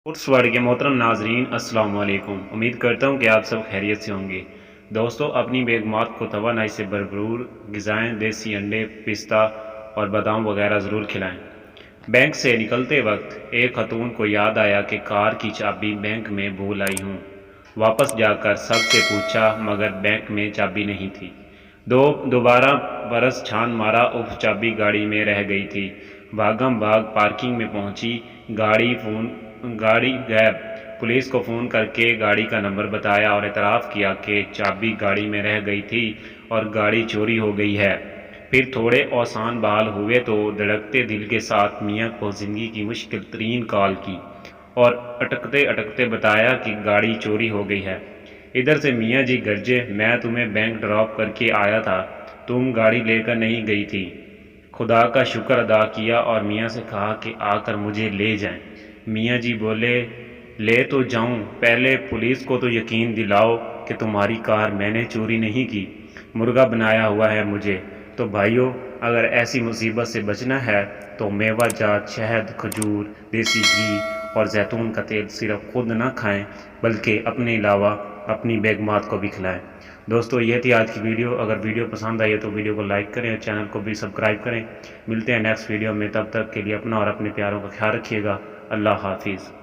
Sports world کے محترم ناظرین السلام علیکم۔ امید کرتا ہوں کہ آپ سب خیریت سے ہوں گے۔ دوستو، اپنی بیگمات کو توانائی سے بھرپور غذائیں، دیسی انڈے، پستہ اور بادام وغیرہ ضرور کھلائیں۔ بینک سے نکلتے وقت ایک خاتون کو یاد آیا کہ کار کی چابی بینک میں بھول آئی ہوں۔ واپس جا کر سب سے پوچھا مگر بینک میں چابی نہیں تھی۔ دوبارہ برس چھان مارا، چابی گاڑی میں رہ گئی تھی۔ بھاگم بھاگ پارکنگ میں پہنچی، گاڑی غائب۔ پولیس کو فون کر کے گاڑی کا نمبر بتایا اور اعتراف کیا کہ چابی گاڑی میں رہ گئی تھی اور گاڑی چوری ہو گئی ہے۔ پھر تھوڑے اوسان بحال ہوئے تو دھڑکتے دل کے ساتھ میاں کو زندگی کی مشکل ترین کال کی اور اٹکتے اٹکتے بتایا کہ گاڑی چوری ہو گئی ہے۔ ادھر سے میاں جی گرجے، میں تمہیں بینک ڈراپ کر کے آیا تھا، تم گاڑی لے کر نہیں گئی تھی۔ خدا کا شکر ادا کیا اور میاں سے کہا کہ آ کر مجھے لے جائیں۔ میاں جی بولے، لے تو جاؤں، پہلے پولیس کو تو یقین دلاؤ کہ تمہاری کار میں نے چوری نہیں کی، مرغا بنایا ہوا ہے مجھے۔ تو بھائیو، اگر ایسی مصیبت سے بچنا ہے تو میوہ جات، شہد، کھجور، دیسی گھی اور زیتون کا تیل صرف خود نہ کھائیں بلکہ اپنے علاوہ اپنی بیگمات کو بھی کھلائیں۔ دوستو، یہ تھی آج کی ویڈیو۔ اگر ویڈیو پسند آئی ہے تو ویڈیو کو لائک کریں اور چینل کو بھی سبسکرائب کریں۔ ملتے ہیں نیکسٹ ویڈیو میں، تب تک کے لیے اپنا اور اپنے پیاروں کا خیال رکھیے گا۔ اللہ حافظ۔